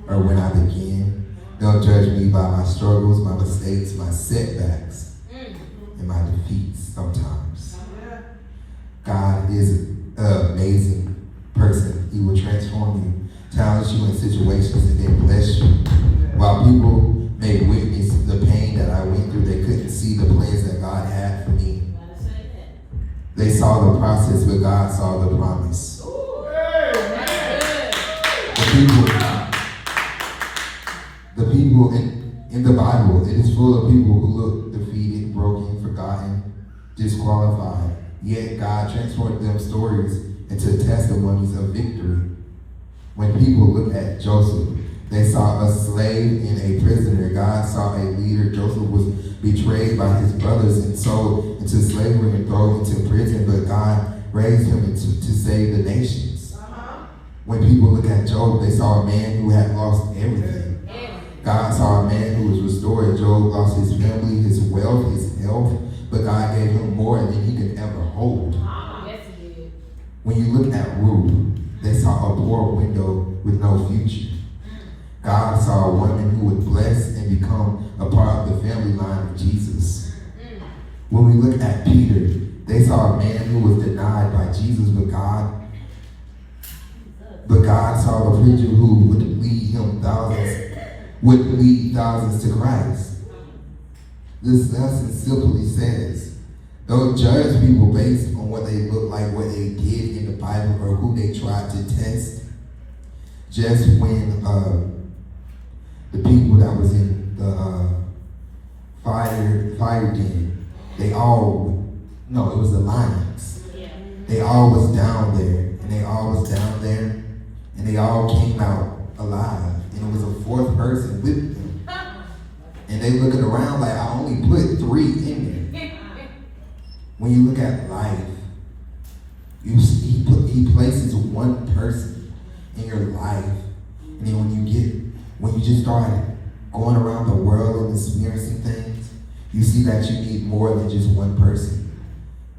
or when I begin. Don't judge me by my struggles, my mistakes, my setbacks, and my defeats sometimes. God is an amazing person. He will transform you, challenge you in situations, and then bless you. While people may witness the pain that I went through, they couldn't see the plans that God had for me. They saw the process, but God saw the promise. The people in the Bible, it is full of people who look defeated, broken, forgotten, disqualified. Yet God transformed them stories into testimonies of victory. When people look at Joseph, they saw a slave and a prisoner. God saw a leader. Joseph was betrayed by his brothers and sold into slavery and thrown into prison, but God raised him to save the nations. When people look at Job, they saw a man who had lost everything. God saw a man who was restored. Job lost his family, his wealth, his health, but God gave him more than he could ever hold. Yes, he did. When you look at Ruth, they saw a poor widow with no future. God saw a woman who would bless and become a part of the family line of Jesus. When we look at Peter, they saw a man who was denied by Jesus, but God saw a preacher who would lead thousands to Christ. This lesson simply says, don't judge people based on what they look like, what they did in the Bible, or who they tried to test. Just when the people that was in the fire den, it was the lions. They all was down there, and they all came out alive, and it was a fourth person with them. And they looking around like, I only put 3 in there. When you look at life, he places one person in your life, and then when you just start going around the world and experiencing things, you see that you need more than just one person.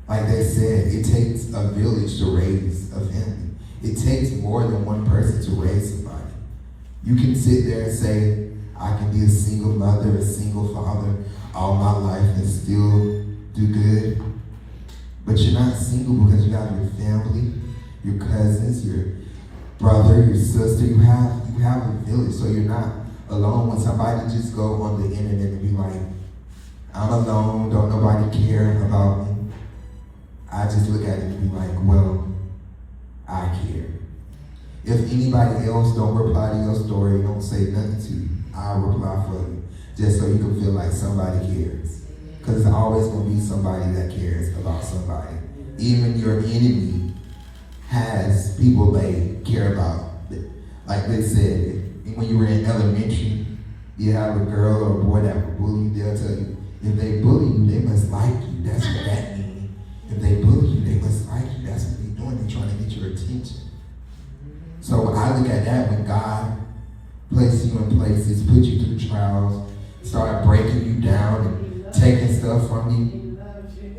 Like they said, it takes a village to raise a family. It takes more than one person to raise somebody. You can sit there and say, I can be a single mother, a single father all my life and still do good. But you're not single because you have your family, your cousins, your brother, your sister. You have a village, so you're not alone. When somebody just go on the internet and be like, I'm alone, don't nobody care about me, I just look at it and be like, well, I care. If anybody else don't reply to your story, don't say nothing to you, I'll reply for you, just so you can feel like somebody cares. Because there's always going to be somebody that cares about somebody. Even your enemy has people they care about. Like they said, when you were in elementary, you have a girl or a boy that will bully you, they'll tell you, if they bully you, they must like you. That's what that means. If they bully you, they must like you. That's what they're doing. They're trying to get your attention. So when I look at that, when God places you in places, put you through trials, start breaking you down and taking stuff from you,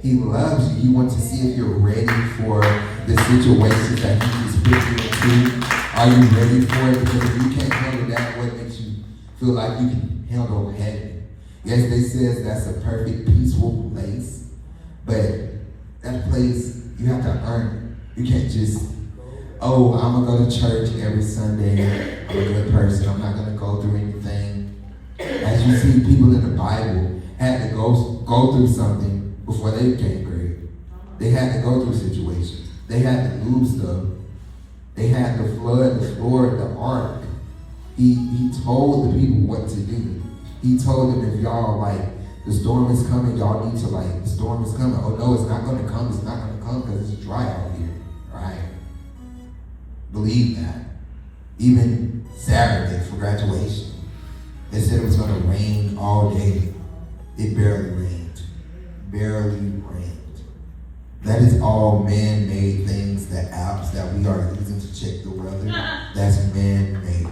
He loves you. He wants to see if you're ready for the situations that He just put you into. Are you ready for it? Because if you can't handle that, what makes you feel like you can handle heaven? Yes, they says that's a perfect, peaceful place, but that place, you have to earn it. You can't just, oh, I'm going to go to church every Sunday. I'm a good person. I'm not going to go through anything. As you see, people in the Bible had to go through something before they became great. They had to go through situations. They had to lose stuff. They had to flood the floor, the ark. He told the people what to do. He told them, if y'all, the storm is coming, y'all need to, the storm is coming. Oh, no, it's not going to come. It's not going to come because it's dry out here. Right? Believe that. Even Saturday for graduation, they said it was going to rain all day. It barely rained. Barely rained. That is all man-made things, the apps that we are using to check the weather. That's man-made.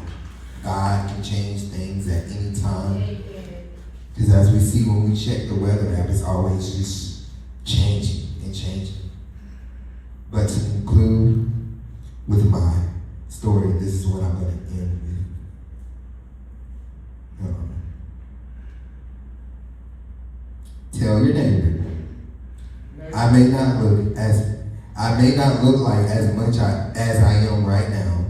God can change things at any time. Because as we see when we check the weather app, it's always just changing and changing. But to conclude with my story, this is what I'm going to end with. Tell your neighbor, I may not look like as much as I am right now.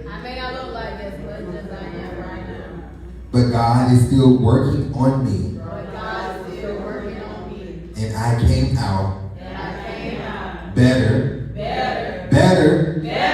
I may not look like as much as I am right now. But God is still working on me. But God is still working on me. And I came out And I came out better, better, better, better,